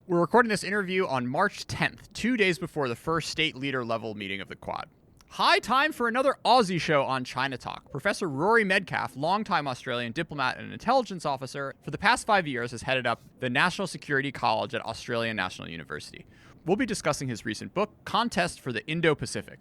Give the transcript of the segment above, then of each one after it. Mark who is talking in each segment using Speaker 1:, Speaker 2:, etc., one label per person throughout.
Speaker 1: We're recording this interview on March 10th, 2 days before the first state leader level meeting of the Quad. High time for another Aussie show on ChinaTalk. Professor Rory Medcalf, longtime Australian diplomat and intelligence officer, for the past 5 years has headed up the National Security College at Australian National University. We'll be discussing his recent book, Contest for the Indo-Pacific.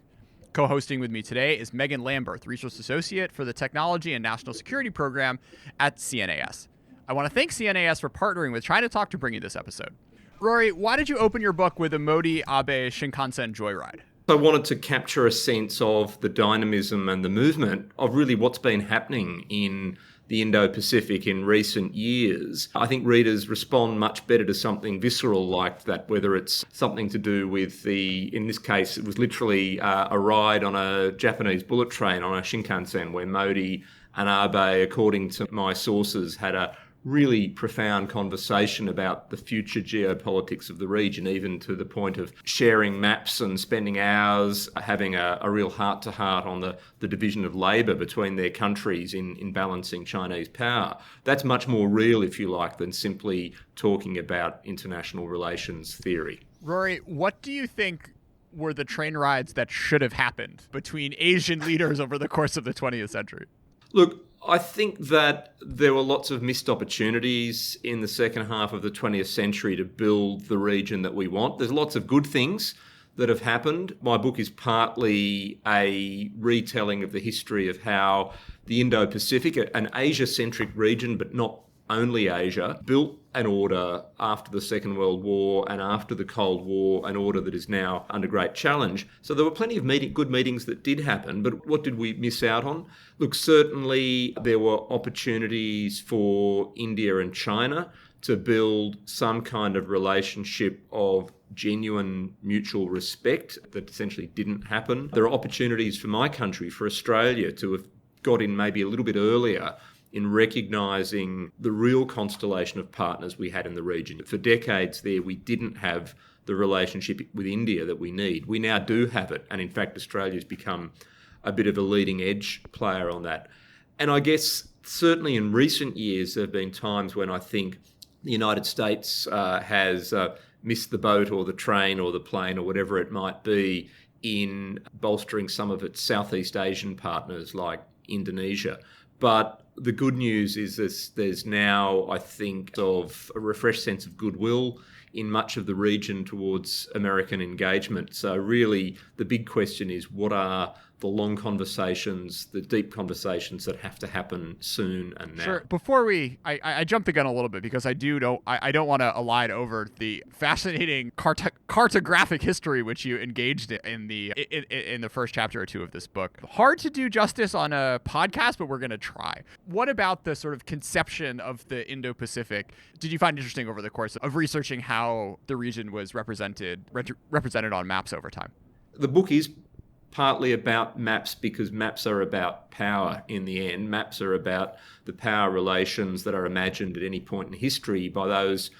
Speaker 1: Co-hosting with me today is Megan Lamberth, Research Associate for the Technology and National Security Program at CNAS. I want to thank CNAS for partnering with ChinaTalk to bring you this episode. Rory, why did you open your book with a Modi-Abe Shinkansen joyride?
Speaker 2: I wanted to capture a sense of the dynamism and the movement of really what's been happening in the Indo-Pacific in recent years. I think readers respond much better to something visceral like that, whether it's something to do with in this case, it was literally a ride on a Japanese bullet train on a Shinkansen where Modi and Abe, according to my sources, had a really profound conversation about the future geopolitics of the region, even to the point of sharing maps and spending hours having a real heart-to-heart on the division of labour between their countries in balancing Chinese power. That's much more real, if you like, than simply talking about international relations theory.
Speaker 1: Rory, what do you think were the train rides that should have happened between Asian leaders over the course of the 20th century?
Speaker 2: Look, I think that there were lots of missed opportunities in the second half of the 20th century to build the region that we want. There's lots of good things that have happened. My book is partly a retelling of the history of how the Indo-Pacific, an Asia-centric region, but not only Asia, built an order after the Second World War and after the Cold War, an order that is now under great challenge. So there were plenty of good meetings that did happen, but what did we miss out on? Look, certainly there were opportunities for India and China to build some kind of relationship of genuine mutual respect that essentially didn't happen. There are opportunities for my country, for Australia, to have got in maybe a little bit earlier in recognising the real constellation of partners we had in the region. For decades there, we didn't have the relationship with India that we need. We now do have it, and in fact, Australia's become a bit of a leading edge player on that. And I guess certainly in recent years, there have been times when I think the United States has missed the boat or the train or the plane or whatever it might be in bolstering some of its Southeast Asian partners like Indonesia. But the good news is there's now, I think, of a refreshed sense of goodwill in much of the region towards American engagement. So really, the big question is, what are the long conversations, the deep conversations that have to happen soon and now?
Speaker 1: Sure. Before I jumped the gun a little bit because I don't want to elide over the fascinating cartographic history which you engaged in the first chapter or two of this book. Hard to do justice on a podcast, but we're going to try. What about the sort of conception of the Indo-Pacific did you find interesting over the course of researching how the region was represented on maps over time?
Speaker 2: The book is partly about maps because maps are about power in the end. Maps are about the power relations that are imagined at any point in history by those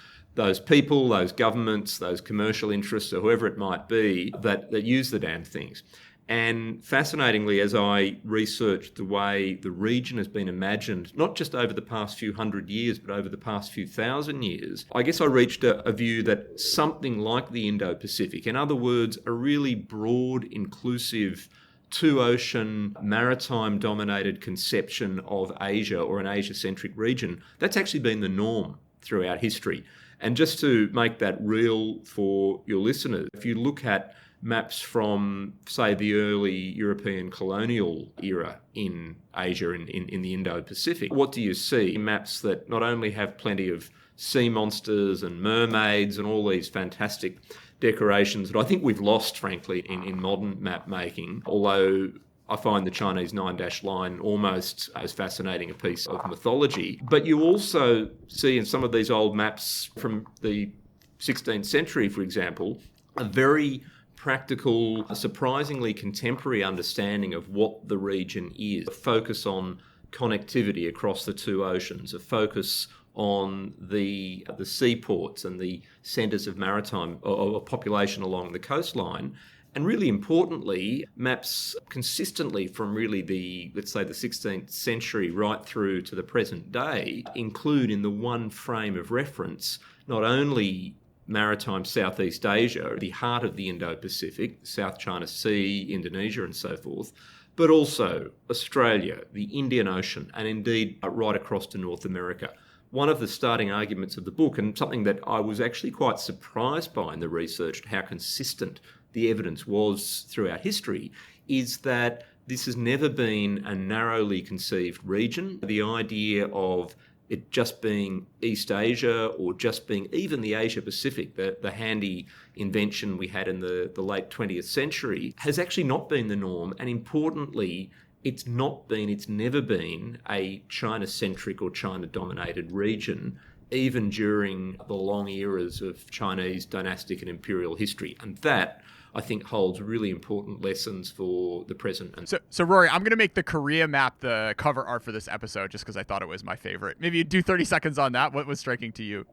Speaker 2: people, those governments, those commercial interests, or whoever it might be that use the damn things. And fascinatingly, as I researched the way the region has been imagined, not just over the past few hundred years, but over the past few thousand years, I guess I reached a view that something like the Indo-Pacific, in other words, a really broad, inclusive, two-ocean, maritime-dominated conception of Asia or an Asia-centric region, that's actually been the norm throughout history. And just to make that real for your listeners, if you look at maps from, say, the early European colonial era in Asia, in the Indo-Pacific, what do you see? Maps that not only have plenty of sea monsters and mermaids and all these fantastic decorations that I think we've lost, frankly, in modern map making, although I find the Chinese 9-dash line almost as fascinating a piece of mythology. But you also see in some of these old maps from the 16th century, for example, a very practical, surprisingly contemporary understanding of what the region is. A focus on connectivity across the two oceans, a focus on the seaports and the centres of maritime or population along the coastline. And really importantly, maps consistently from really let's say the 16th century right through to the present day include in the one frame of reference not only maritime Southeast Asia, the heart of the Indo-Pacific, South China Sea, Indonesia and so forth, but also Australia, the Indian Ocean, and indeed right across to North America. One of the starting arguments of the book, and something that I was actually quite surprised by in the research, how consistent the evidence was throughout history, is that this has never been a narrowly conceived region. The idea of it just being East Asia or just being even the Asia-Pacific, the handy invention we had in the late 20th century, has actually not been the norm. And importantly, it's never been a China-centric or China-dominated region, even during the long eras of Chinese dynastic and imperial history. And that, I think, holds really important lessons for the present.
Speaker 1: So Rory, I'm going to make the Korea map the cover art for this episode just because I thought it was my favorite. Maybe you do 30 seconds on that. What was striking to you?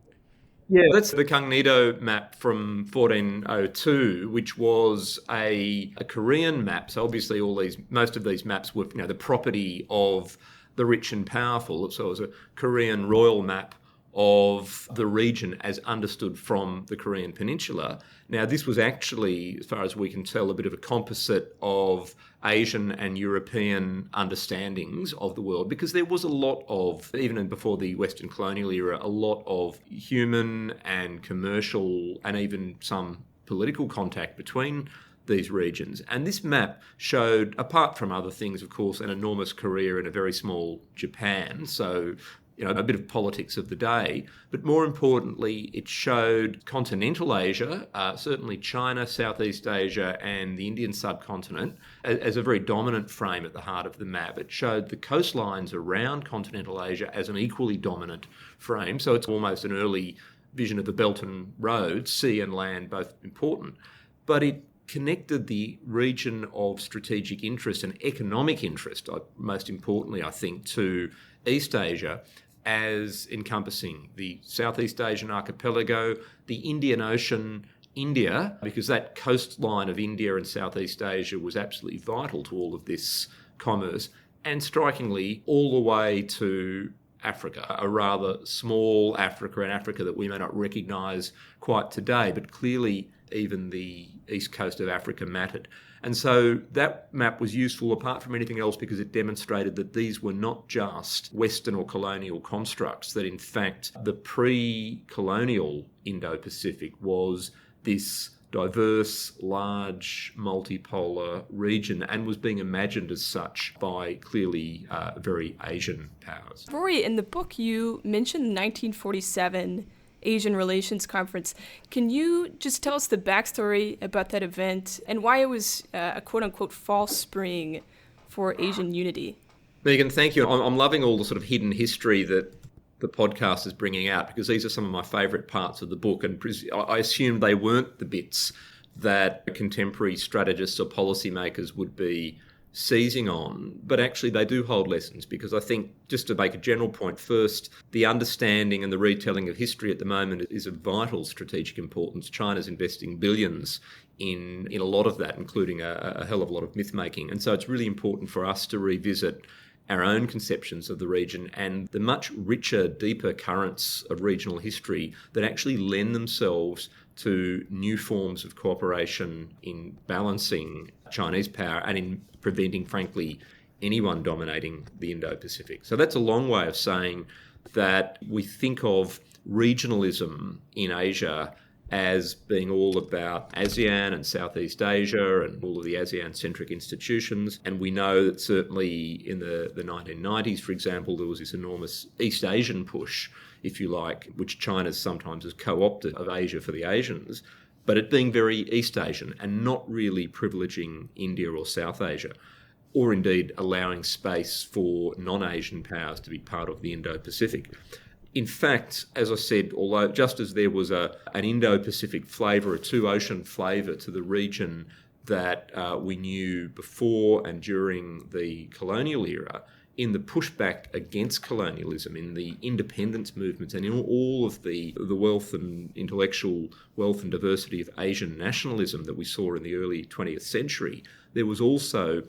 Speaker 2: Yeah, that's the Kangnido map from 1402, which was a Korean map. So obviously most of these maps were the property of the rich and powerful. So it was a Korean royal map of the region as understood from the Korean peninsula. Now, this was actually, as far as we can tell, a bit of a composite of Asian and European understandings of the world, because there was a lot of, even before the Western colonial era, a lot of human and commercial and even some political contact between these regions. And this map showed, apart from other things, of course, an enormous Korea and a very small Japan. So a bit of politics of the day, but more importantly, it showed continental Asia, certainly China, Southeast Asia, and the Indian subcontinent as a very dominant frame at the heart of the map. It showed the coastlines around continental Asia as an equally dominant frame. So it's almost an early vision of the Belt and Road, sea and land, both important. But it connected the region of strategic interest and economic interest, most importantly, I think, to East Asia, as encompassing the Southeast Asian archipelago, the Indian Ocean, India, because that coastline of India and Southeast Asia was absolutely vital to all of this commerce, and strikingly, all the way to Africa, a rather small Africa, an Africa that we may not recognise quite today, but clearly even the east coast of Africa mattered. And so that map was useful apart from anything else because it demonstrated that these were not just Western or colonial constructs, that in fact the pre-colonial Indo-Pacific was this diverse, large, multipolar region and was being imagined as such by clearly very Asian powers.
Speaker 3: Rory, in the book you mentioned the 1947 Asian Relations Conference. Can you just tell us the backstory about that event and why it was a quote-unquote false spring for Asian unity?
Speaker 2: Megan, thank you. I'm loving all the sort of hidden history that the podcast is bringing out because these are some of my favourite parts of the book, and I assume they weren't the bits that contemporary strategists or policymakers would be seizing on, but actually they do hold lessons because I think, just to make a general point first, the understanding and the retelling of history at the moment is of vital strategic importance. China's investing billions in a lot of that, including a hell of a lot of myth-making. And so it's really important for us to revisit our own conceptions of the region and the much richer, deeper currents of regional history that actually lend themselves to new forms of cooperation in balancing Chinese power and in preventing, frankly, anyone dominating the Indo-Pacific. So that's a long way of saying that we think of regionalism in Asia as being all about ASEAN and Southeast Asia and all of the ASEAN-centric institutions. And we know that certainly in the 1990s, for example, there was this enormous East Asian push, if you like, which China sometimes has co-opted of Asia for the Asians, but it being very East Asian and not really privileging India or South Asia, or indeed allowing space for non-Asian powers to be part of the Indo-Pacific. In fact, as I said, although just as there was an Indo-Pacific flavour, a two-ocean flavour to the region that we knew before and during the colonial era, in the pushback against colonialism, in the independence movements, and in all of the wealth and intellectual wealth and diversity of Asian nationalism that we saw in the early 20th century, there was also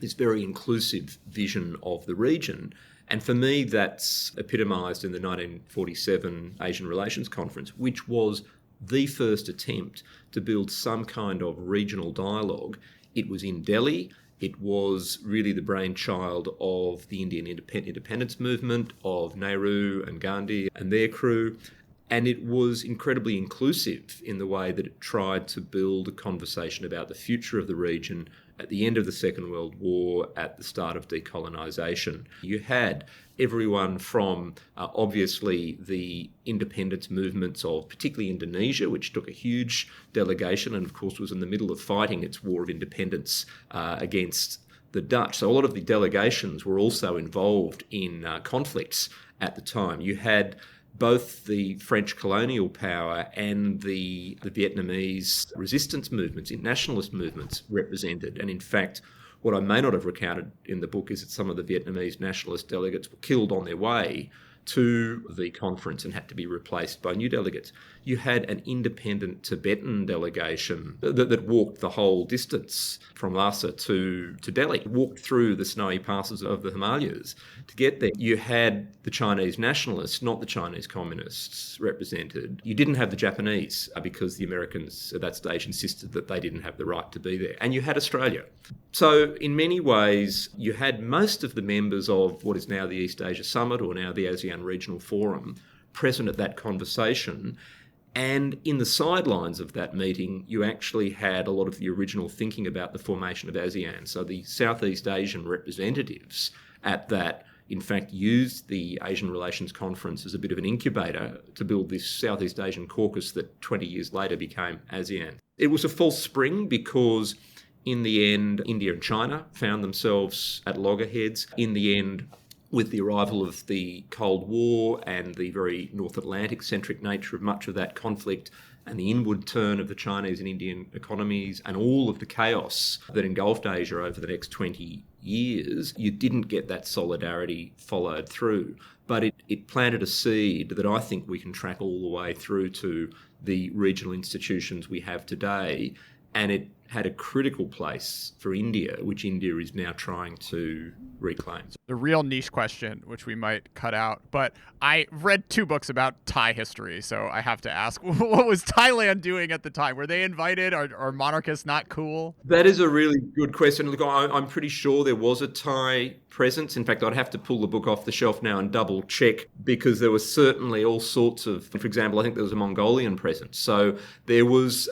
Speaker 2: this very inclusive vision of the region. And for me, that's epitomised in the 1947 Asian Relations Conference, which was the first attempt to build some kind of regional dialogue. It was in Delhi. It was really the brainchild of the Indian independence movement, of Nehru and Gandhi and their crew. And it was incredibly inclusive in the way that it tried to build a conversation about the future of the region at the end of the Second World War, at the start of decolonisation. You had everyone from, obviously, the independence movements of particularly Indonesia, which took a huge delegation and, of course, was in the middle of fighting its war of independence against the Dutch. So a lot of the delegations were also involved in conflicts at the time. You had both the French colonial power and the Vietnamese resistance movements, nationalist movements represented. And in fact, what I may not have recounted in the book is that some of the Vietnamese nationalist delegates were killed on their way to the conference and had to be replaced by new delegates. You had an independent Tibetan delegation that walked the whole distance from Lhasa to Delhi, walked through the snowy passes of the Himalayas to get there. You had the Chinese nationalists, not the Chinese communists, represented. You didn't have the Japanese because the Americans at that stage insisted that they didn't have the right to be there. And you had Australia. So in many ways, you had most of the members of what is now the East Asia Summit or now the ASEAN Regional Forum present at that conversation. And in the sidelines of that meeting, you actually had a lot of the original thinking about the formation of ASEAN. So the Southeast Asian representatives at that, in fact, used the Asian Relations Conference as a bit of an incubator to build this Southeast Asian caucus that 20 years later became ASEAN. It was a false spring because in the end, India and China found themselves at loggerheads. In the end, with the arrival of the Cold War and the very North Atlantic-centric nature of much of that conflict and the inward turn of the Chinese and Indian economies and all of the chaos that engulfed Asia over the next 20 years, you didn't get that solidarity followed through. But it planted a seed that I think we can track all the way through to the regional institutions we have today. And it had a critical place for India, which India is now trying to reclaim.
Speaker 1: The real niche question, which we might cut out, but I read 2 books about Thai history, so I have to ask, what was Thailand doing at the time? Were they invited? Are monarchists not cool?
Speaker 2: That is a really good question. Look, I'm pretty sure there was a Thai presence. In fact, I'd have to pull the book off the shelf now and double check because there was certainly all sorts of, for example, I think there was a Mongolian presence. So there was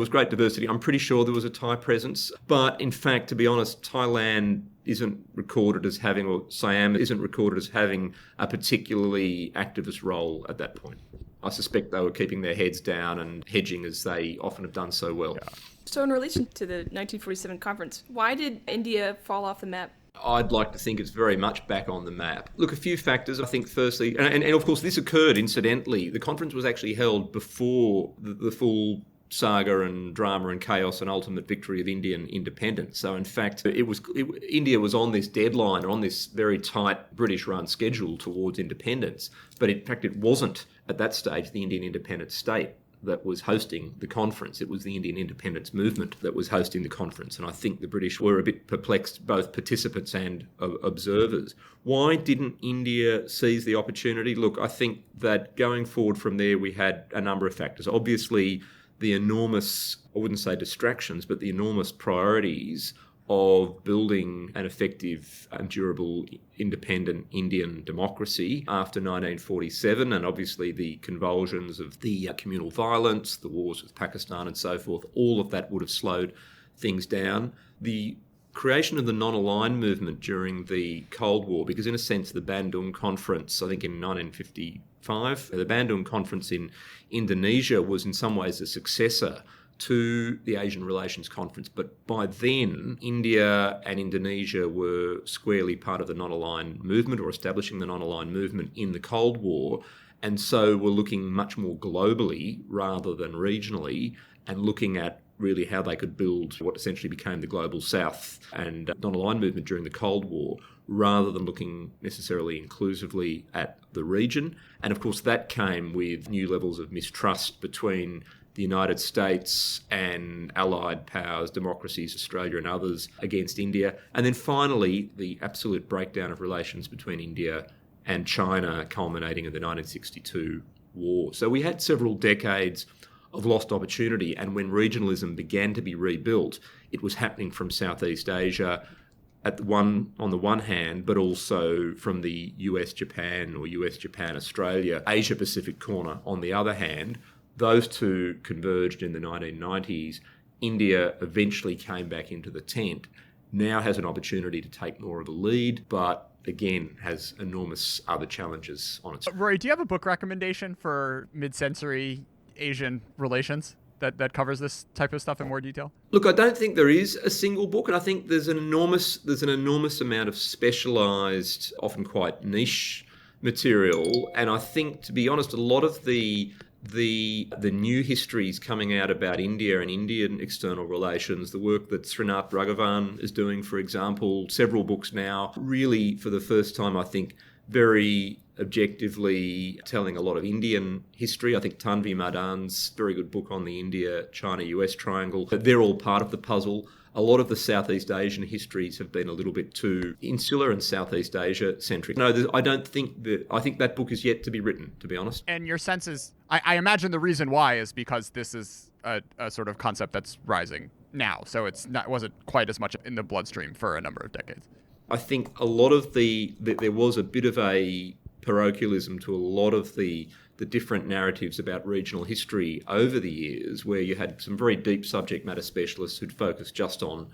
Speaker 2: great diversity. I'm pretty sure there was a Thai presence. But in fact, to be honest, Thailand isn't recorded as having, or Siam isn't recorded as having a particularly activist role at that point. I suspect they were keeping their heads down and hedging as they often have done so well.
Speaker 1: Yeah.
Speaker 3: So in relation to the 1947 conference, why did India fall off the map?
Speaker 2: I'd like to think it's very much back on the map. Look, a few factors. I think firstly, and of course this occurred incidentally, the conference was actually held before the full saga and drama and chaos and ultimate victory of Indian independence. So in fact, India was on this deadline, on this very tight British-run schedule towards independence. But in fact, it wasn't at that stage the Indian independent state that was hosting the conference. It was the Indian independence movement that was hosting the conference. And I think the British were a bit perplexed, both participants and observers. Why didn't India seize the opportunity? Look, I think that going forward from there, we had a number of factors. Obviously, the enormous, I wouldn't say distractions, but the enormous priorities of building an effective and durable independent Indian democracy after 1947, and obviously the convulsions of the communal violence, the wars with Pakistan and so forth, all of that would have slowed things down. The creation of the non-aligned movement during the Cold War, because in a sense the Bandung Conference, I think in 1955, the Bandung Conference in Indonesia was in some ways a successor to the Asian Relations Conference. But by then, India and Indonesia were squarely part of the non-aligned movement or establishing the non-aligned movement in the Cold War. And so were looking much more globally rather than regionally and looking at really how they could build what essentially became the global South and non-aligned movement during the Cold War, rather than looking necessarily inclusively at the region. And of course, that came with new levels of mistrust between the United States and allied powers, democracies, Australia and others against India. And then finally, the absolute breakdown of relations between India and China, culminating in the 1962 war. So we had several decades of lost opportunity. And when regionalism began to be rebuilt, it was happening from Southeast Asia on the one hand, but also from the US-Japan or US-Japan-Australia, Asia-Pacific corner on the other hand. Those two converged in the 1990s. India eventually came back into the tent, now has an opportunity to take more of a lead, but again, has enormous other challenges on its.
Speaker 1: Rory, do you have a book recommendation for mid-century Asian relations that covers this type of stuff in more detail?
Speaker 2: Look, I don't think there is a single book, and I think there's an enormous amount of specialised, often quite niche material. And I think, to be honest, a lot of the new histories coming out about India and Indian external relations, the work that Srinath Raghavan is doing, for example, several books now, really for the first time, I think, very objectively telling a lot of Indian history. I think Tanvi Madan's very good book on the India-China-US triangle. They're all part of the puzzle. A lot of the Southeast Asian histories have been a little bit too insular and Southeast Asia-centric. No, I think that book is yet to be written, to be honest.
Speaker 1: And your sense is, I imagine the reason why is because this is a sort of concept that's rising now. So wasn't quite as much in the bloodstream for a number of decades.
Speaker 2: I think a lot of there was a bit of a parochialism to a lot of the different narratives about regional history over the years, where you had some very deep subject matter specialists who'd focused just on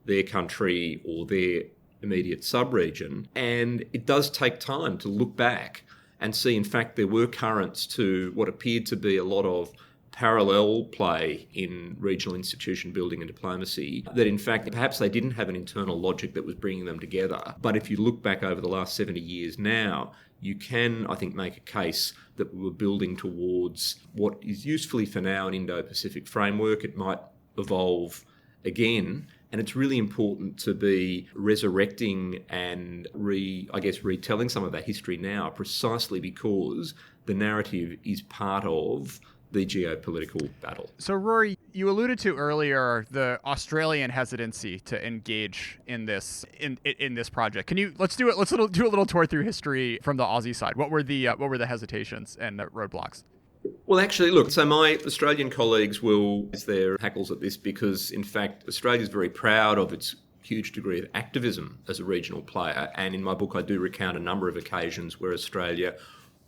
Speaker 2: their country or their immediate sub-region. And it does take time to look back and see, in fact, there were currents to what appeared to be a lot of parallel play in regional institution building and diplomacy, that in fact perhaps they didn't have an internal logic that was bringing them together. But if you look back over the last 70 years now, you can, I think, make a case that we were building towards what is usefully for now an Indo-Pacific framework. It might evolve again, and it's really important to be resurrecting and retelling some of that history now, precisely because the narrative is part of the geopolitical battle.
Speaker 1: So, Rory, you alluded to earlier the Australian hesitancy to engage in this in this project. Let's do a little tour through history from the Aussie side. What were the hesitations and the roadblocks?
Speaker 2: Well, actually, look, so my Australian colleagues will raise their hackles at this because, in fact, Australia is very proud of its huge degree of activism as a regional player. And in my book, I do recount a number of occasions where Australia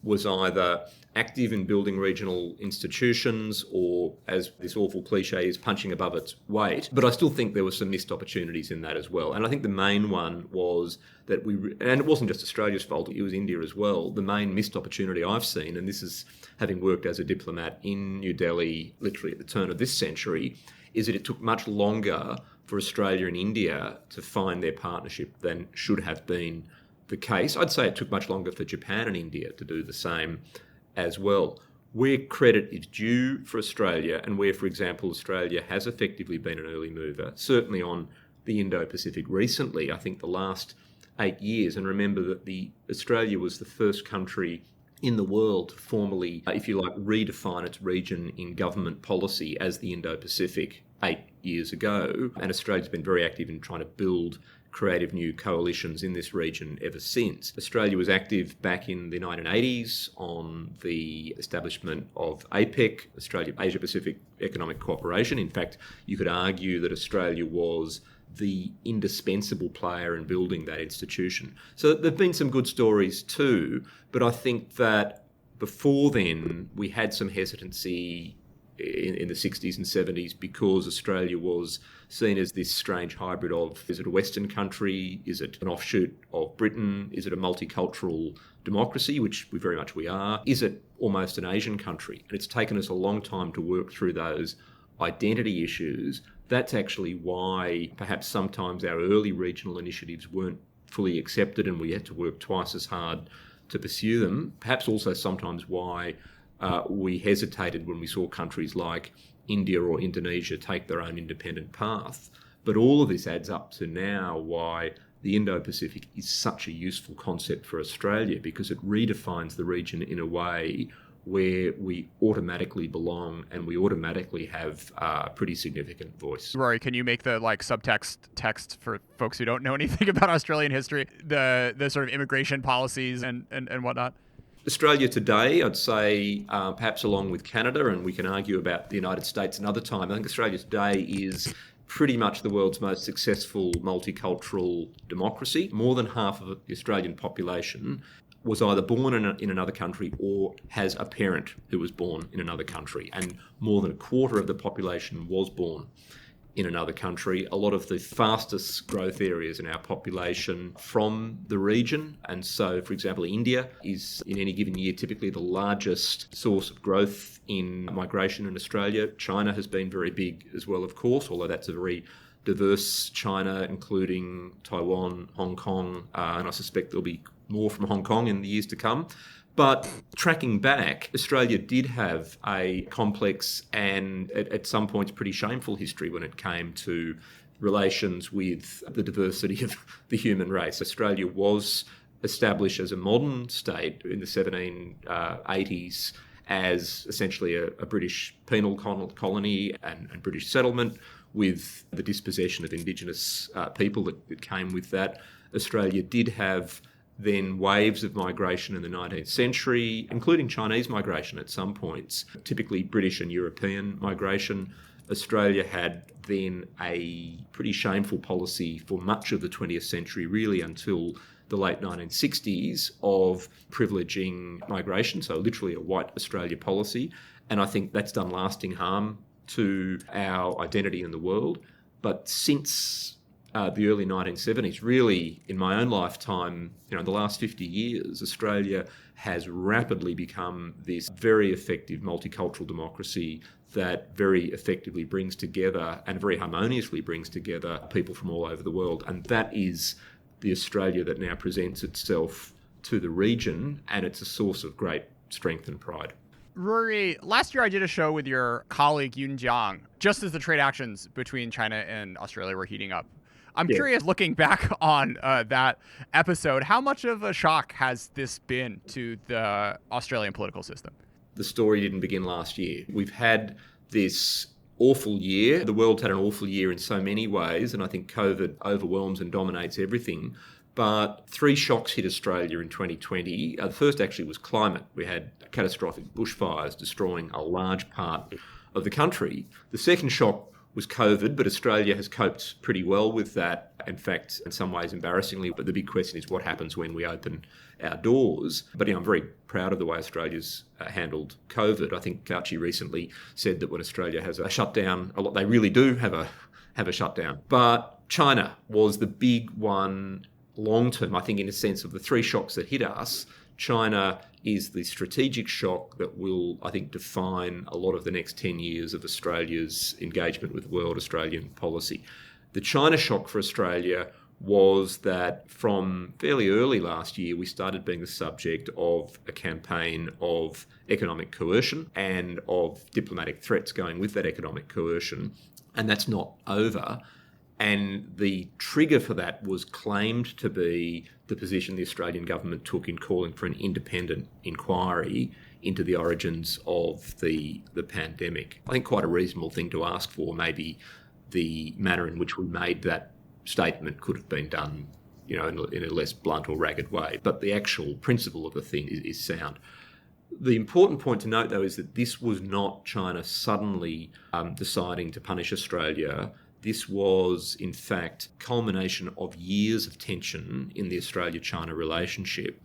Speaker 2: was either active in building regional institutions or, as this awful cliche is, punching above its weight. But I still think there were some missed opportunities in that as well. And I think the main one was that and it wasn't just Australia's fault, it was India as well. The main missed opportunity I've seen, and this is having worked as a diplomat in New Delhi literally at the turn of this century, is that it took much longer for Australia and India to find their partnership than should have been the case. I'd say it took much longer for Japan and India to do the same as well. Where credit is due for Australia, and where, for example, Australia has effectively been an early mover, certainly on the Indo-Pacific recently, I think the last 8 years, and remember that Australia was the first country in the world to formally, if you like, redefine its region in government policy as the Indo-Pacific 8 years ago. And Australia's been very active in trying to build creative new coalitions in this region ever since. Australia was active back in the 1980s on the establishment of APEC, Asia-Pacific Economic Cooperation. In fact, you could argue that Australia was the indispensable player in building that institution. So there have been some good stories too, but I think that before then we had some hesitancy in the 60s and 70s because Australia was seen as this strange hybrid of, is it a Western country? Is it an offshoot of Britain? Is it a multicultural democracy, which we are? Is it almost an Asian country? And it's taken us a long time to work through those identity issues. That's actually why perhaps sometimes our early regional initiatives weren't fully accepted and we had to work twice as hard to pursue them. Perhaps also sometimes why we hesitated when we saw countries like India or Indonesia take their own independent path. But all of this adds up to now why the Indo-Pacific is such a useful concept for Australia, because it redefines the region in a way where we automatically belong and we automatically have a pretty significant voice.
Speaker 1: Rory, can you make the subtext text for folks who don't know anything about Australian history, the sort of immigration policies and whatnot?
Speaker 2: Australia today, I'd say, perhaps along with Canada, and we can argue about the United States another time, I think Australia today is pretty much the world's most successful multicultural democracy. More than half of the Australian population was either born in another country or has a parent who was born in another country, and more than a quarter of the population was born in another country. A lot of the fastest growth areas in our population from the region. And so, for example, India is in any given year typically the largest source of growth in migration in Australia. China has been very big as well, of course, although that's a very diverse China, including Taiwan, Hong Kong, and I suspect there'll be more from Hong Kong in the years to come. But tracking back, Australia did have a complex and at some points pretty shameful history when it came to relations with the diversity of the human race. Australia was established as a modern state in the 1780s as essentially a British penal colony and British settlement, with the dispossession of Indigenous people that came with that. Australia did have then waves of migration in the 19th century, including Chinese migration at some points, typically British and European migration. Australia had then a pretty shameful policy for much of the 20th century, really until the late 1960s, of privileging migration, so literally a white Australia policy. And I think that's done lasting harm to our identity in the world. But since the early 1970s, really in my own lifetime, in the last 50 years, Australia has rapidly become this very effective multicultural democracy that very effectively brings together and very harmoniously brings together people from all over the world. And that is the Australia that now presents itself to the region, and it's a source of great strength and pride.
Speaker 1: Rory, last year I did a show with your colleague Yun Jiang, just as the trade actions between China and Australia were heating up. I'm curious, looking back on that episode, how much of a shock has this been to the Australian political system?
Speaker 2: The story didn't begin last year. We've had this awful year. The world's had an awful year in so many ways, and I think COVID overwhelms and dominates everything. But 3 shocks hit Australia in 2020. The first actually was climate. We had catastrophic bushfires destroying a large part of the country. The second shock was COVID, but Australia has coped pretty well with that. In fact, in some ways embarrassingly, but the big question is what happens when we open our doors. But I'm very proud of the way Australia's handled COVID. I think Fauci recently said that when Australia has a shutdown, they really do have a shutdown. But China was the big one long term. I think in a sense of the 3 shocks that hit us, China is the strategic shock that will, I think, define a lot of the next 10 years of Australia's engagement with world Australian policy. The China shock for Australia was that from fairly early last year, we started being the subject of a campaign of economic coercion and of diplomatic threats going with that economic coercion, and that's not over. And the trigger for that was claimed to be the position the Australian government took in calling for an independent inquiry into the origins of the pandemic. I think quite a reasonable thing to ask for. Maybe the manner in which we made that statement could have been done, in a less blunt or ragged way. But the actual principle of the thing is sound. The important point to note, though, is that this was not China suddenly deciding to punish Australia. This was, in fact, culmination of years of tension in the Australia-China relationship.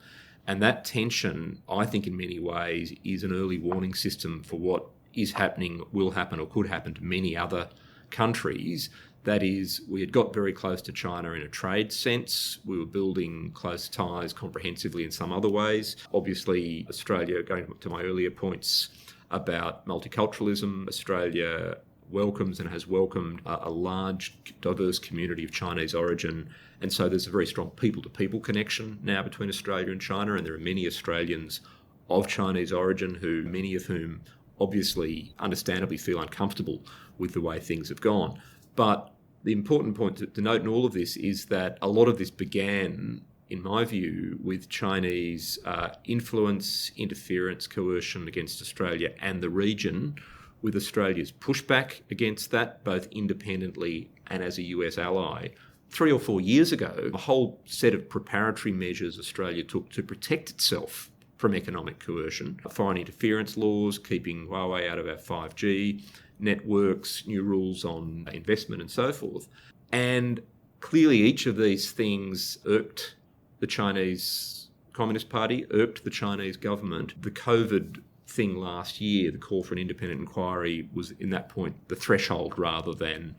Speaker 2: And that tension, I think in many ways, is an early warning system for what is happening, will happen, or could happen to many other countries. That is, we had got very close to China in a trade sense. We were building close ties comprehensively in some other ways. Obviously, Australia, going to my earlier points about multiculturalism, Australia welcomes and has welcomed a large, diverse community of Chinese origin. And so there's a very strong people-to-people connection now between Australia and China, and there are many Australians of Chinese origin many of whom obviously understandably feel uncomfortable with the way things have gone. But the important point to note in all of this is that a lot of this began, in my view, with Chinese influence, interference, coercion against Australia and the region, with Australia's pushback against that, both independently and as a US ally. 3 or 4 years ago, a whole set of preparatory measures Australia took to protect itself from economic coercion. Foreign interference laws, keeping Huawei out of our 5G networks, new rules on investment and so forth. And clearly each of these things irked the Chinese Communist Party, irked the Chinese government. The COVID thing last year, the call for an independent inquiry, was in that point the threshold rather than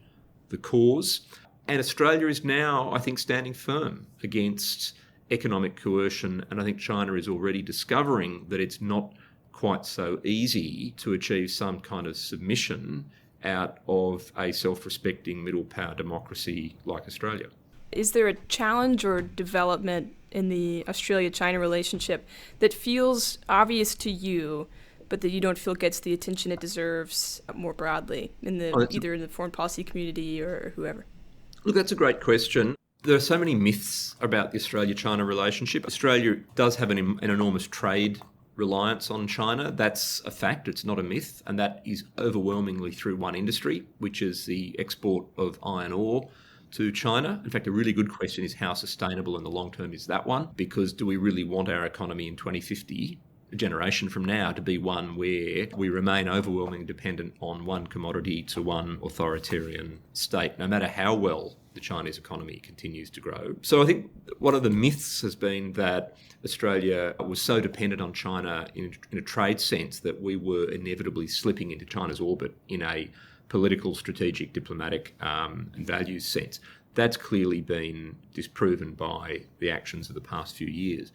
Speaker 2: the cause. And Australia is now, I think, standing firm against economic coercion, and I think China is already discovering that it's not quite so easy to achieve some kind of submission out of a self-respecting middle power democracy like Australia.
Speaker 3: Is there a challenge or development in the Australia-China relationship that feels obvious to you, but that you don't feel gets the attention it deserves more broadly either in the foreign policy community or whoever?
Speaker 2: Look, that's a great question. There are so many myths about the Australia-China relationship. Australia does have an enormous trade reliance on China. That's a fact. It's not a myth. And that is overwhelmingly through one industry, which is the export of iron ore to China. In fact, a really good question is how sustainable in the long term is that one? Because do we really want our economy in 2050, a generation from now, to be one where we remain overwhelmingly dependent on one commodity to one authoritarian state, no matter how well the Chinese economy continues to grow? So I think one of the myths has been that Australia was so dependent on China in a trade sense that we were inevitably slipping into China's orbit in a political, strategic, diplomatic and values sense. That's clearly been disproven by the actions of the past few years.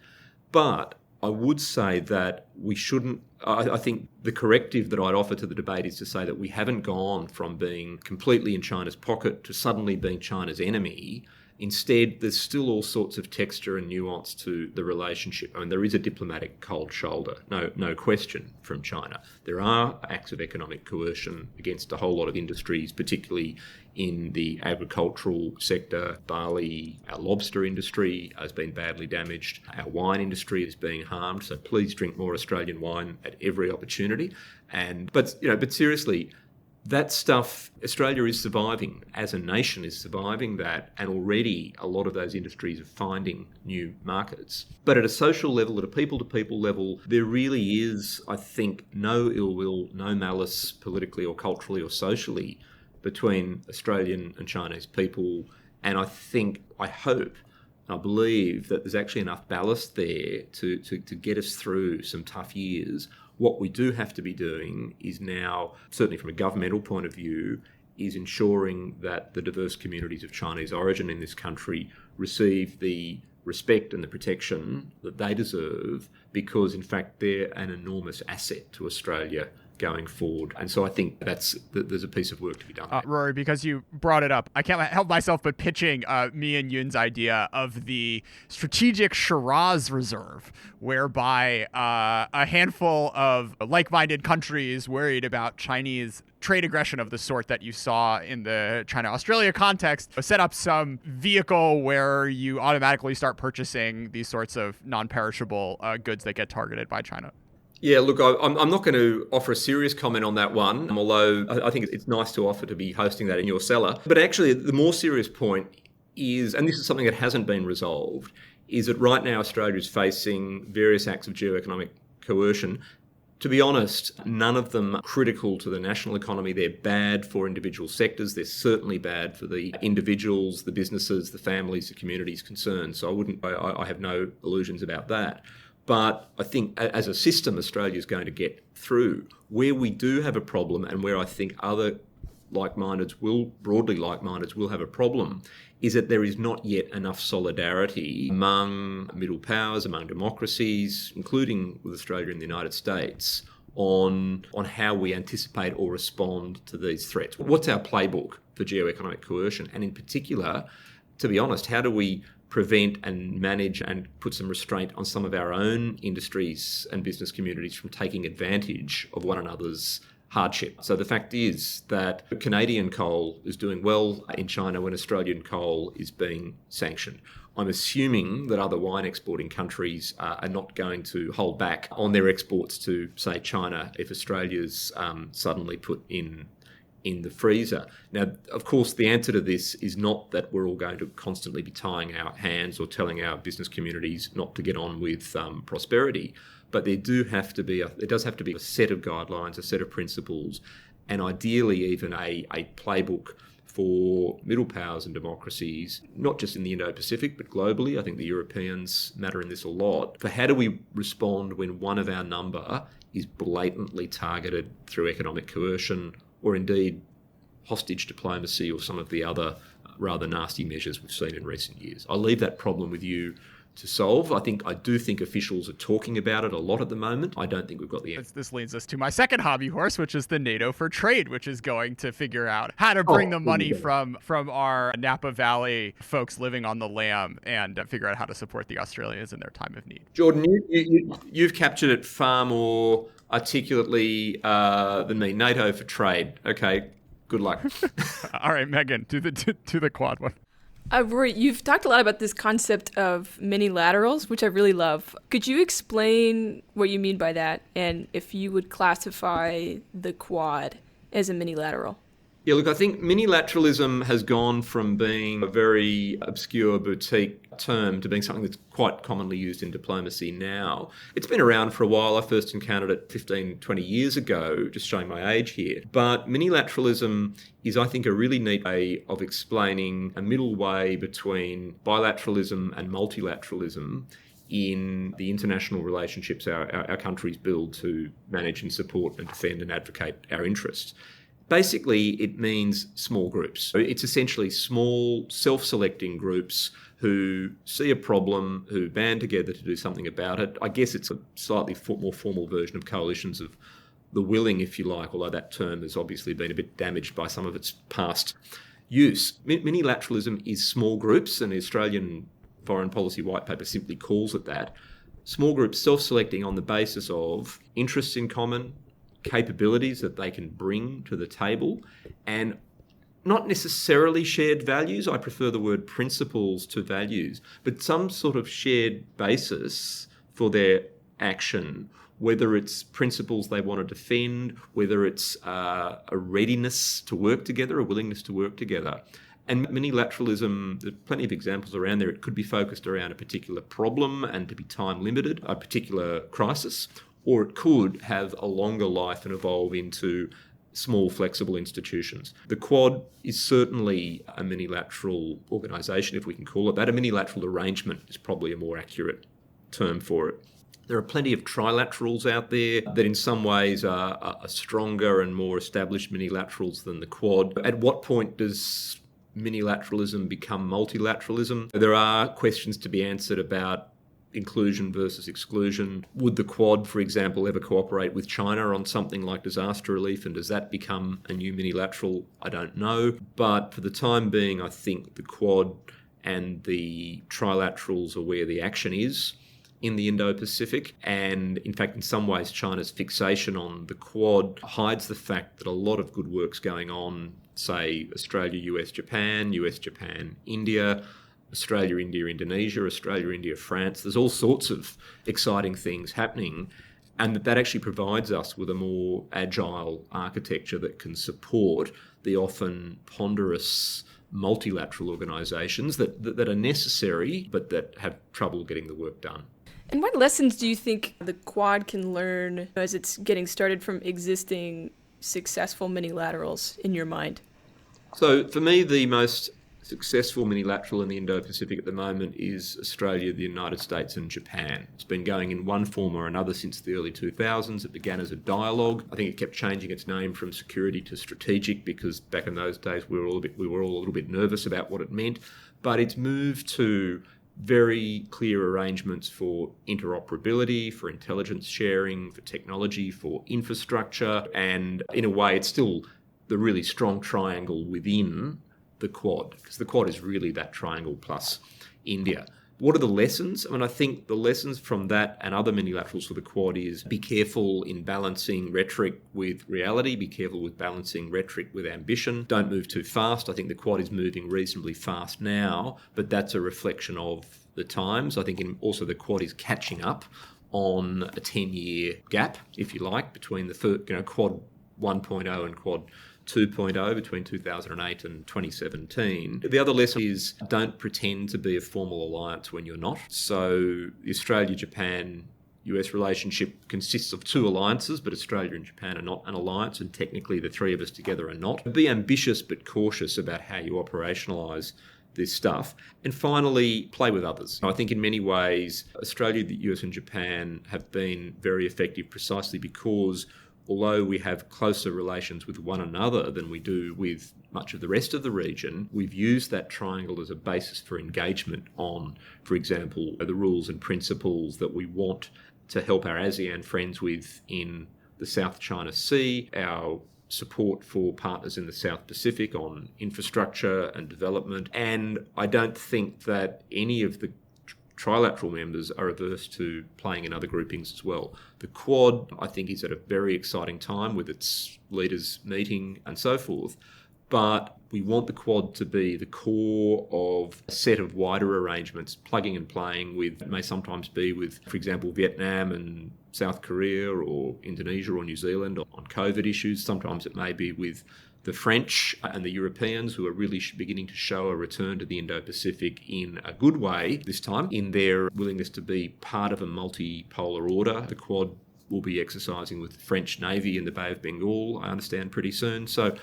Speaker 2: But I would say that we shouldn't, I think the corrective that I'd offer to the debate is to say that we haven't gone from being completely in China's pocket to suddenly being China's enemy. Instead, there's still all sorts of texture and nuance to the relationship. I mean, there is a diplomatic cold shoulder, no question, from China. There are acts of economic coercion against a whole lot of industries, particularly in the agricultural sector. Barley, our lobster industry has been badly damaged. Our wine industry is being harmed. So please drink more Australian wine at every opportunity. But seriously, that stuff, Australia is surviving, as a nation is surviving that, and already a lot of those industries are finding new markets. But at a social level, at a people-to-people level, there really is, I think, no ill will, no malice politically or culturally or socially between Australian and Chinese people. And I hope, I believe that there's actually enough ballast there to get us through some tough years. What we do have to be doing is now, certainly from a governmental point of view, is ensuring that the diverse communities of Chinese origin in this country receive the respect and the protection that they deserve, because in fact they're an enormous asset to Australia going forward. And so I think there's a piece of work to be done.
Speaker 1: Rory, because you brought it up, I can't help myself but pitching me and Yun's idea of the strategic Shiraz reserve, whereby a handful of like-minded countries worried about Chinese trade aggression of the sort that you saw in the China-Australia context set up some vehicle where you automatically start purchasing these sorts of non-perishable goods that get targeted by China.
Speaker 2: Yeah, look, I'm not going to offer a serious comment on that one, although I think it's nice to offer to be hosting that in your cellar. But actually, the more serious point is, and this is something that hasn't been resolved, is that right now Australia is facing various acts of geoeconomic coercion. To be honest, none of them are critical to the national economy. They're bad for individual sectors. They're certainly bad for the individuals, the businesses, the families, the communities concerned. So I have no illusions about that. But I think as a system, Australia is going to get through. Where we do have a problem, and where I think other broadly like-mindeds will have a problem, is that there is not yet enough solidarity among middle powers, among democracies, including with Australia and the United States, on how we anticipate or respond to these threats. What's our playbook for geoeconomic coercion? And in particular, to be honest, how do we prevent and manage and put some restraint on some of our own industries and business communities from taking advantage of one another's hardship? So the fact is that Canadian coal is doing well in China when Australian coal is being sanctioned. I'm assuming that other wine exporting countries are not going to hold back on their exports to, say, China if Australia's suddenly put in the freezer. Now, of course, the answer to this is not that we're all going to constantly be tying our hands or telling our business communities not to get on with prosperity, but there does have to be a set of guidelines, a set of principles, and ideally even a playbook for middle powers and democracies, not just in the Indo-Pacific, but globally. I think the Europeans matter in this a lot. For how do we respond when one of our number is blatantly targeted through economic coercion or indeed hostage diplomacy or some of the other rather nasty measures we've seen in recent years? I'll leave that problem with you to solve. I do think officials are talking about it a lot at the moment. I don't think we've got the answer.
Speaker 1: This leads us to my second hobby horse, which is the NATO for Trade, which is going to figure out how to bring the money from our Napa Valley folks living on the lam and figure out how to support the Australians in their time of need.
Speaker 2: Jordan, you've captured it far more articulately than me. NATO for Trade. Okay, good luck.
Speaker 1: All right, Megan, to the quad one.
Speaker 3: Rory, you've talked a lot about this concept of minilaterals, which I really love. Could you explain what you mean by that, and if you would classify the Quad as a minilateral?
Speaker 2: Yeah, look, I think minilateralism has gone from being a very obscure boutique term to being something that's quite commonly used in diplomacy now. It's been around for a while. I first encountered it 15, 20 years ago, just showing my age here. But minilateralism is, I think, a really neat way of explaining a middle way between bilateralism and multilateralism in the international relationships our countries build to manage and support and defend and advocate our interests. Basically, it means small groups. It's essentially small, self-selecting groups who see a problem, who band together to do something about it. I guess it's a slightly more formal version of coalitions of the willing, if you like, although that term has obviously been a bit damaged by some of its past use. Minilateralism is small groups, and the Australian Foreign Policy White Paper simply calls it that. Small groups self-selecting on the basis of interests in common, capabilities that they can bring to the table, and not necessarily shared values. I prefer the word principles to values, but some sort of shared basis for their action, whether it's principles they want to defend, whether it's a readiness to work together, a willingness to work together. And minilateralism, there's plenty of examples around there. It could be focused around a particular problem and to be time limited, a particular crisis, or it could have a longer life and evolve into small, flexible institutions. The Quad is certainly a minilateral organisation, if we can call it that. A minilateral arrangement is probably a more accurate term for it. There are plenty of trilaterals out there that in some ways are stronger and more established minilaterals than the Quad. At what point does minilateralism become multilateralism? There are questions to be answered about inclusion versus exclusion. Would the Quad, for example, ever cooperate with China on something like disaster relief, and does that become a new minilateral? I don't know. But for the time being, I think the Quad and the trilaterals are where the action is in the Indo-Pacific. And in fact, in some ways, China's fixation on the Quad hides the fact that a lot of good work's going on, say, Australia, US, Japan, India, Australia, India, Indonesia, Australia, India, France. There's all sorts of exciting things happening, and that actually provides us with a more agile architecture that can support the often ponderous multilateral organisations that are necessary but that have trouble getting the work done.
Speaker 3: And what lessons do you think the Quad can learn as it's getting started from existing successful minilaterals in your mind?
Speaker 2: So for me, the most successful minilateral in the Indo-Pacific at the moment is Australia, the United States and Japan. It's been going in one form or another since the early 2000s. It began as a dialogue. I think it kept changing its name from security to strategic because back in those days we were all a little bit nervous about what it meant. But it's moved to very clear arrangements for interoperability, for intelligence sharing, for technology, for infrastructure, and in a way it's still the really strong triangle within the Quad, because the Quad is really that triangle plus India. What are the lessons? I mean, I think the lessons from that and other minilaterals for the Quad is be careful in balancing rhetoric with reality, be careful with balancing rhetoric with ambition. Don't move too fast. I think the Quad is moving reasonably fast now, but that's a reflection of the times. I think also the Quad is catching up on a 10-year gap, if you like, between the Quad 1.0 and Quad 2.0 between 2008 and 2017. The other lesson is don't pretend to be a formal alliance when you're not. So the Australia, Japan, US relationship consists of two alliances, but Australia and Japan are not an alliance, and technically the three of us together are not. Be ambitious but cautious about how you operationalise this stuff. And finally, play with others. I think in many ways, Australia, the US and Japan have been very effective precisely because although we have closer relations with one another than we do with much of the rest of the region, we've used that triangle as a basis for engagement on, for example, the rules and principles that we want to help our ASEAN friends with in the South China Sea, our support for partners in the South Pacific on infrastructure and development. And I don't think that any of the trilateral members are averse to playing in other groupings as well. The Quad, I think, is at a very exciting time with its leaders meeting and so forth. But we want the Quad to be the core of a set of wider arrangements, plugging and playing with, it may sometimes be with, for example, Vietnam and South Korea or Indonesia or New Zealand on COVID issues. Sometimes it may be with the French and the Europeans, who are really beginning to show a return to the Indo-Pacific in a good way this time, in their willingness to be part of a multipolar order. The Quad will be exercising with the French Navy in the Bay of Bengal, I understand, pretty soon. So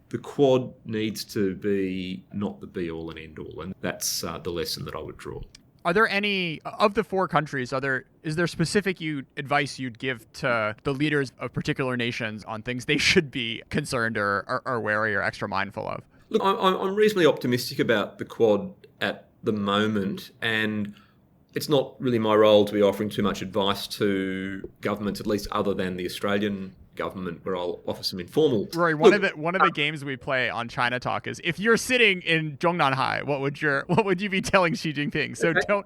Speaker 2: the Quad needs to be not the be-all and end-all, and that's the lesson that I would draw.
Speaker 1: Are there any, of the four countries, is there specific advice you'd give to the leaders of particular nations on things they should be concerned or wary or extra mindful of?
Speaker 2: Look, I'm reasonably optimistic about the Quad at the moment, and it's not really my role to be offering too much advice to governments, at least other than the Australian government, where I'll offer some informal.
Speaker 1: Rory, one of the games we play on ChinaTalk is, if you're sitting in Zhongnanhai, what would you be telling Xi Jinping? So don't.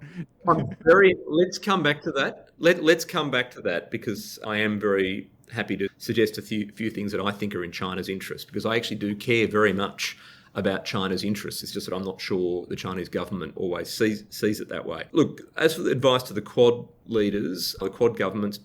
Speaker 2: Let's come back to that. Let's come back to that, because I am very happy to suggest a few things that I think are in China's interest, because I actually do care very much about China's interests. It's just that I'm not sure the Chinese government always sees it that way. Look, as for the advice to the Quad leaders, the Quad governments,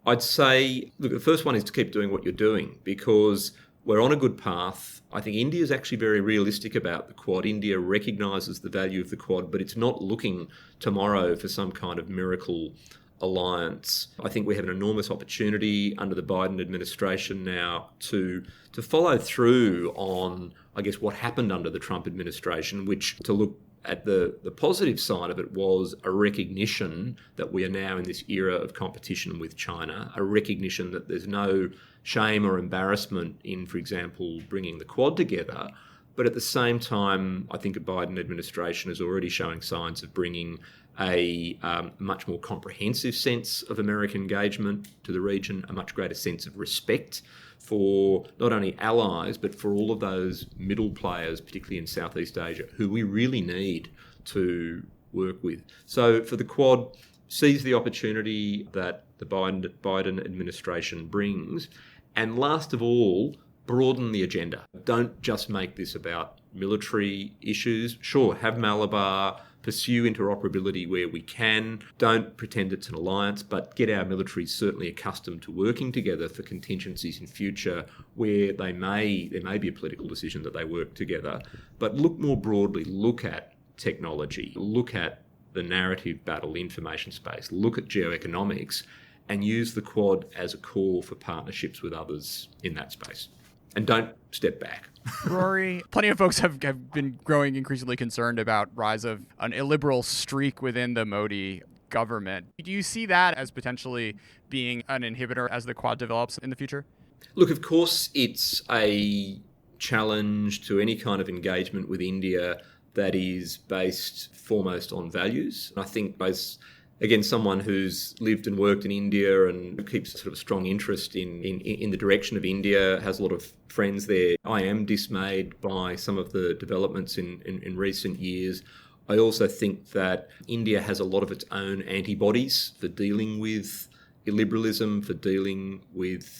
Speaker 2: I'd say, look, the first one is to keep doing what you're doing, because we're on a good path. I think India is actually very realistic about the Quad. India recognises the value of the Quad, but it's not looking tomorrow for some kind of miracle alliance. I think we have an enormous opportunity under the Biden administration now to follow through on, I guess, what happened under the Trump administration, which, to look at the positive side of it, was a recognition that we are now in this era of competition with China, a recognition that there's no shame or embarrassment in, for example, bringing the Quad together. But at the same time, I think a Biden administration is already showing signs of bringing a much more comprehensive sense of American engagement to the region, a much greater sense of respect for not only allies, but for all of those middle players, particularly in Southeast Asia, who we really need to work with. So for the Quad, seize the opportunity that the Biden administration brings. And last of all, broaden the agenda. Don't just make this about military issues. Sure, have Malabar, pursue interoperability where we can. Don't pretend it's an alliance, but get our militaries certainly accustomed to working together for contingencies in future where there may be a political decision that they work together. But look more broadly, look at technology, look at the narrative battle, information space, look at geoeconomics, and use the Quad as a core for partnerships with others in that space. And don't step back.
Speaker 1: Rory, plenty of folks have been growing increasingly concerned about rise of an illiberal streak within the Modi government. Do you see that as potentially being an inhibitor as the Quad develops in the future?
Speaker 2: Look, of course, it's a challenge to any kind of engagement with India that is based foremost on values. I think both, again, someone who's lived and worked in India and keeps sort of a strong interest in the direction of India, has a lot of friends there. I am dismayed by some of the developments in recent years. I also think that India has a lot of its own antibodies for dealing with illiberalism, for dealing with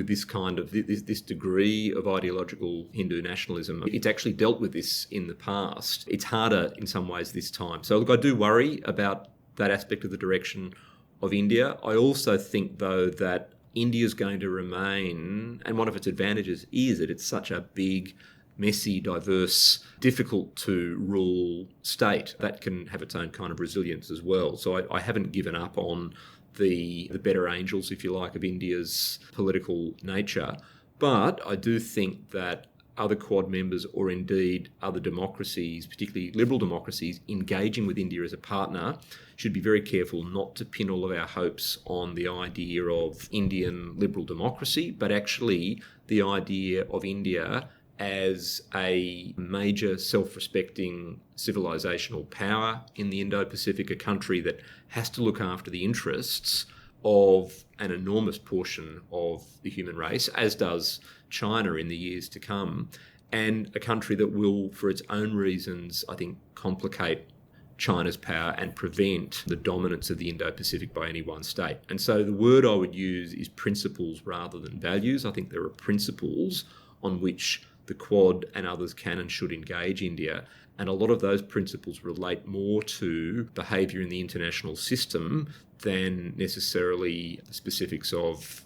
Speaker 2: this kind of this degree of ideological Hindu nationalism. It's actually dealt with this in the past. It's harder in some ways this time. So look, I do worry about that aspect of the direction of India. I also think, though, that India is going to remain, and one of its advantages is that it's such a big, messy, diverse, difficult to rule state that can have its own kind of resilience as well. So I haven't given up on the better angels, if you like, of India's political nature. But I do think that other Quad members, or indeed other democracies, particularly liberal democracies, engaging with India as a partner, should be very careful not to pin all of our hopes on the idea of Indian liberal democracy, but actually the idea of India as a major self-respecting civilizational power in the Indo-Pacific, a country that has to look after the interests of an enormous portion of the human race, as does China in the years to come, and a country that will, for its own reasons, I think, complicate China's power and prevent the dominance of the Indo-Pacific by any one state. And so the word I would use is principles rather than values. I think there are principles on which the Quad and others can and should engage India. And a lot of those principles relate more to behaviour in the international system than necessarily the specifics of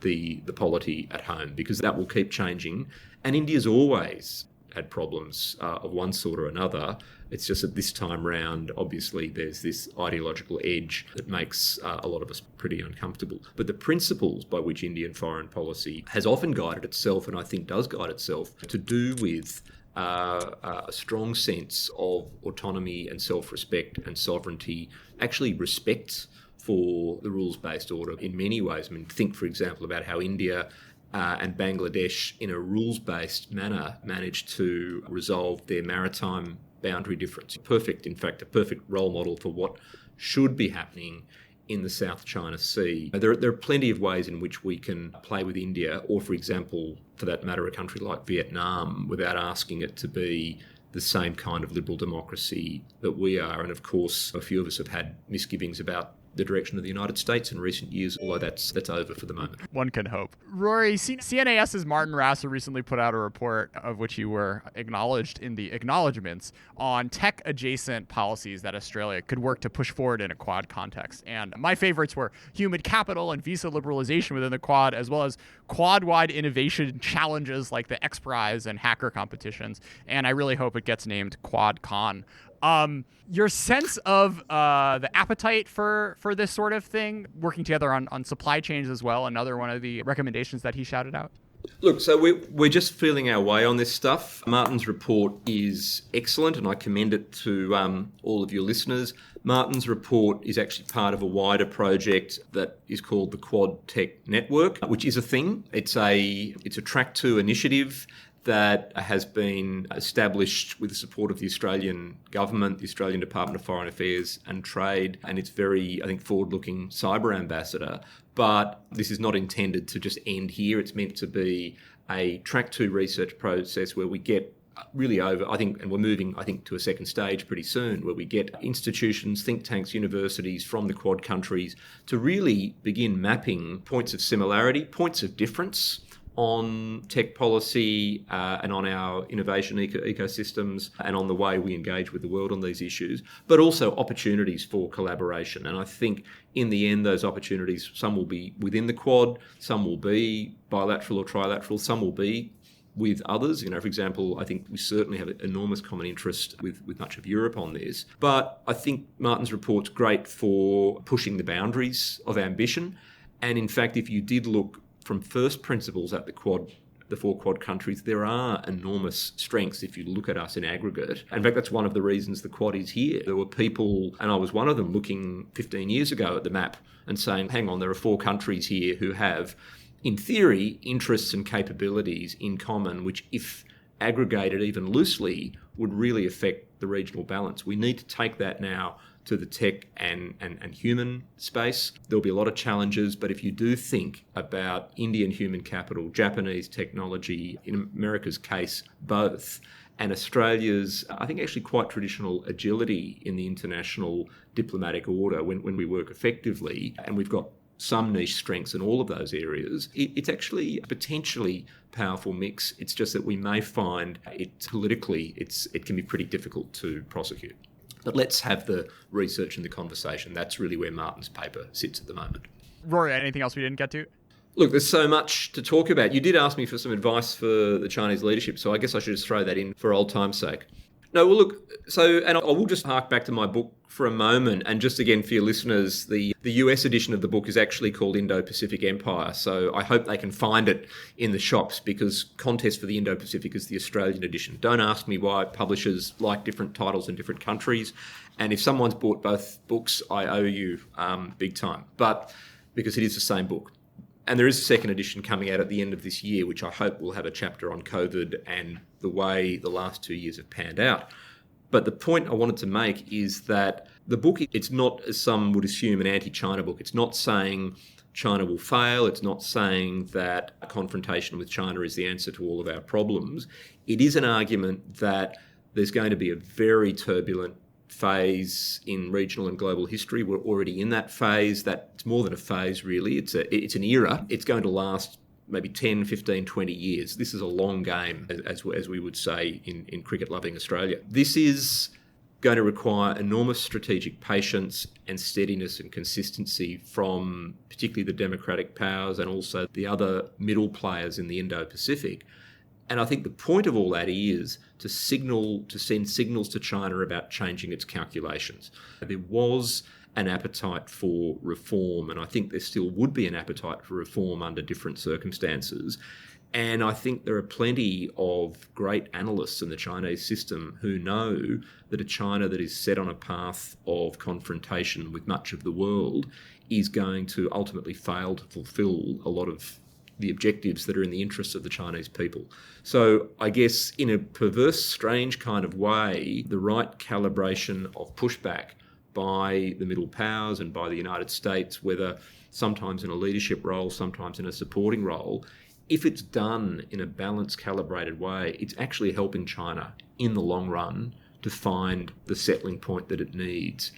Speaker 2: the polity at home, because that will keep changing. And India's always had problems of one sort or another. It's just that this time round, obviously, there's this ideological edge that makes a lot of us pretty uncomfortable. But the principles by which Indian foreign policy has often guided itself, and I think does guide itself, to do with a strong sense of autonomy and self-respect and sovereignty, actually respect for the rules-based order in many ways. I mean, think, for example, about how India and Bangladesh, in a rules-based manner, managed to resolve their maritime boundary difference. In fact, a perfect role model for what should be happening in the South China Sea. There are plenty of ways in which we can play with India, or, for example, for that matter, a country like Vietnam, without asking it to be the same kind of liberal democracy that we are. And of course, a few of us have had misgivings about the direction of the United States in recent years, although that's over for the moment.
Speaker 1: One can hope. Rory, CNAS's Martin Rasser recently put out a report, of which you were acknowledged in the acknowledgements, on tech-adjacent policies that Australia could work to push forward in a Quad context. And my favorites were human capital and visa liberalization within the Quad, as well as Quad-wide innovation challenges like the X Prize and hacker competitions. And I really hope it gets named QuadCon. Your sense of the appetite for this sort of thing, working together on supply chains as well, another one of the recommendations that he shouted out?
Speaker 2: Look, so we're just feeling our way on this stuff. Martin's report is excellent, and I commend it to all of your listeners. Martin's report is actually part of a wider project that is called the Quad Tech Network, which is a thing. It's a Track 2 initiative that has been established with the support of the Australian government, the Australian Department of Foreign Affairs and Trade, and its very, I think, forward-looking cyber ambassador. But this is not intended to just end here. It's meant to be a Track 2 research process where we get really over, I think, and we're moving, I think, to a second stage pretty soon, where we get institutions, think tanks, universities from the Quad countries to really begin mapping points of similarity, points of difference on tech policy and on our innovation ecosystems and on the way we engage with the world on these issues, but also opportunities for collaboration. And I think in the end, those opportunities, some will be within the Quad, some will be bilateral or trilateral, some will be with others. You know, for example, I think we certainly have an enormous common interest with much of Europe on this. But I think Martin's report's great for pushing the boundaries of ambition. And in fact, if you did look from first principles at the four Quad countries, there are enormous strengths if you look at us in aggregate. In fact, that's one of the reasons the Quad is here. There were people, and I was one of them, looking 15 years ago at the map and saying, hang on, there are 4 countries here who have, in theory, interests and capabilities in common, which, if aggregated even loosely, would really affect the regional balance. We need to take that now to the tech and human space. There'll be a lot of challenges, but if you do think about Indian human capital, Japanese technology, in America's case, both, and Australia's, I think, actually quite traditional agility in the international diplomatic order when we work effectively, and we've got some niche strengths in all of those areas, it's actually a potentially powerful mix. It's just that we may find it politically, it can be pretty difficult to prosecute. But let's have the research and the conversation. That's really where Martin's paper sits at the moment.
Speaker 1: Rory, anything else we didn't get to?
Speaker 2: Look, there's so much to talk about. You did ask me for some advice for the Chinese leadership, so I guess I should just throw that in for old time's sake. No, well, look, and I will just hark back to my book for a moment, and just again for your listeners, the US edition of the book is actually called Indo-Pacific Empire, so I hope they can find it in the shops, because Contest for the Indo-Pacific is the Australian edition. Don't ask me why publishers like different titles in different countries, and if someone's bought both books, I owe you big time, but because it is the same book. And there is a second edition coming out at the end of this year, which I hope will have a chapter on COVID and the way the last 2 years have panned out. But the point I wanted to make is that the book, it's not, as some would assume, an anti-China book. It's not saying China will fail. It's not saying that a confrontation with China is the answer to all of our problems. It is an argument that there's going to be a very turbulent phase in regional and global history. We're already in that phase. That's more than a phase, really. It's an era. It's going to last maybe 10, 15, 20 years. This is a long game, as we would say in cricket-loving Australia. This is going to require enormous strategic patience and steadiness and consistency from particularly the democratic powers and also the other middle players in the Indo-Pacific. And I think the point of all that is to send signals to China about changing its calculations. There was an appetite for reform, and I think there still would be an appetite for reform under different circumstances. And I think there are plenty of great analysts in the Chinese system who know that a China that is set on a path of confrontation with much of the world is going to ultimately fail to fulfill a lot of the objectives that are in the interests of the Chinese people. So I guess in a perverse, strange kind of way, the right calibration of pushback by the middle powers and by the United States, whether sometimes in a leadership role, sometimes in a supporting role, if it's done in a balanced, calibrated way, it's actually helping China in the long run to find the settling point that it needs.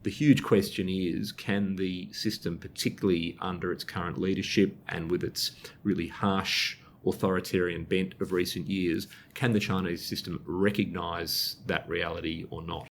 Speaker 2: The huge question is, can the system, particularly under its current leadership and with its really harsh authoritarian bent of recent years, can the Chinese system recognise that reality or not?